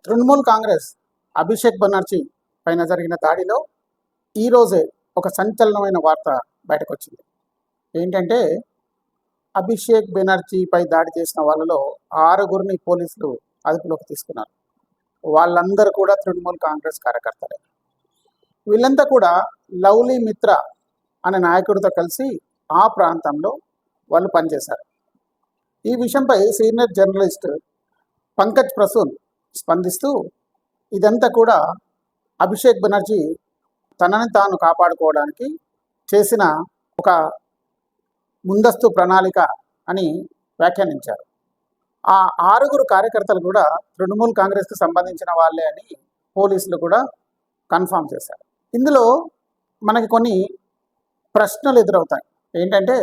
తృణమూల్ కాంగ్రెస్ అభిషేక్ బెనర్జీ పైన జరిగిన దాడిలో ఈరోజే ఒక సంచలనమైన వార్త బయటకు వచ్చింది. ఏంటంటే అభిషేక్ బెనర్జీపై దాడి చేసిన వాళ్ళలో 6గురిని పోలీసులు అదుపులోకి తీసుకున్నారు. వాళ్ళందరూ కూడా తృణమూల్ కాంగ్రెస్ కార్యకర్తలే. వీళ్ళంతా కూడా లవ్లీ మిత్ర అనే నాయకుడితో కలిసి ఆ ప్రాంతంలో వాళ్ళు పనిచేశారు. ఈ విషయంపై సీనియర్ జర్నలిస్ట్ పంకజ్ ప్రసూన్ స్పందిస్తూ ఇదంతా కూడా అభిషేక్ బెనర్జీ తనని తాను కాపాడుకోవడానికి చేసిన ఒక ముందస్తు ప్రణాళిక అని వ్యాఖ్యానించారు. ఆ 6గురు కార్యకర్తలు కూడా తృణమూల్ కాంగ్రెస్కి సంబంధించిన వాళ్ళే అని పోలీసులు కూడా కన్ఫామ్ చేశారు. ఇందులో మనకి కొన్ని ప్రశ్నలు ఎదురవుతాయి. ఏంటంటే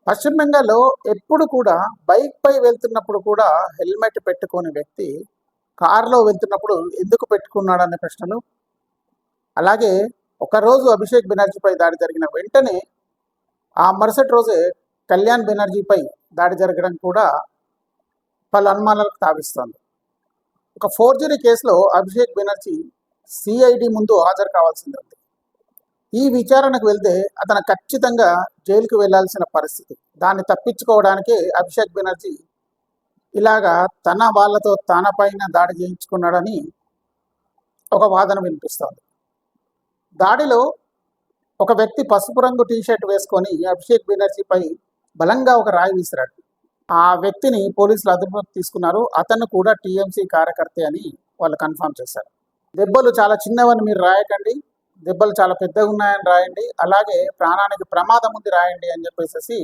పశ్చిమ బెంగాల్లో ఎప్పుడు కూడా బైక్పై వెళ్తున్నప్పుడు కూడా హెల్మెట్ పెట్టుకోని వ్యక్తి కారులో వెళ్తున్నప్పుడు ఎందుకు పెట్టుకున్నాడనే ప్రశ్నలు, అలాగే ఒకరోజు అభిషేక్ బెనర్జీపై దాడి జరిగిన వెంటనే ఆ మరుసటి రోజే కళ్యాణ్ బెనర్జీపై దాడి జరగడం కూడా పలు అనుమానాలకు తావిస్తోంది. ఒక ఫోర్జరీ కేసులో అభిషేక్ బెనర్జీ సిఐడి ముందు హాజరు కావాల్సింది ఉంది. ఈ విచారణకు వెళ్తే అతను ఖచ్చితంగా జైలుకు వెళ్లాల్సిన పరిస్థితి. దాన్ని తప్పించుకోవడానికే అభిషేక్ బెనర్జీ ఇలాగా తన వాళ్ళతో తన పైన దాడి చేయించుకున్నాడని ఒక వాదన వినిపిస్తోంది. దాడిలో ఒక వ్యక్తి పసుపు రంగు టీషర్ట్ వేసుకొని అభిషేక్ బెనర్జీపై బలంగా ఒక రాయి విసిరాడు. ఆ వ్యక్తిని పోలీసులు అదుపులోకి తీసుకున్నారు. అతను కూడా టీఎంసీ కార్యకర్త అని వాళ్ళు కన్ఫర్మ్ చేశారు. దెబ్బలు చాలా చిన్నవని మీరు రాయకండి, దెబ్బలు చాలా పెద్దగా ఉన్నాయని రాయండి, అలాగే ప్రాణానికి ప్రమాదం ఉంది రాయండి అని చెప్పేసి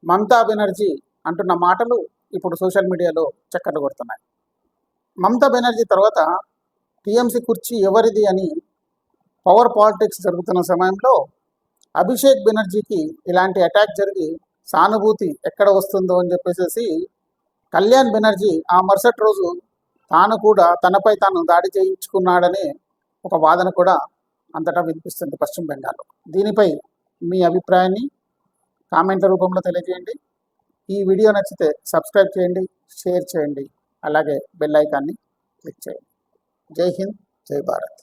మమతా బెనర్జీ అంటున్న మాటలు ఇప్పుడు సోషల్ మీడియాలో చక్కర్లు కొడుతున్నాయి. మమతా బెనర్జీ తర్వాత టీఎంసీ కుర్చీ ఎవరిది అని పవర్ పాలిటిక్స్ జరుగుతున్న సమయంలో అభిషేక్ బెనర్జీకి ఇలాంటి అటాక్ జరిగి సానుభూతి ఎక్కడ వస్తుందో అని చెప్పేసి కళ్యాణ్ బెనర్జీ ఆ మరుసటి రోజు తాను కూడా తనపై తాను దాడి చేయించుకున్నాడనే ఒక వాదన కూడా అంతటా వినిపిస్తుంది పశ్చిమ బెంగాల్లో. దీనిపై మీ అభిప్రాయాన్ని కామెంట్ల రూపంలో తెలియజేయండి. ఈ వీడియో నచ్చితే సబ్స్క్రైబ్ చేయండి, షేర్ చేయండి, అలాగే బెల్ ఐకాన్ని క్లిక్ చేయండి. జై హింద్, జై భారత్.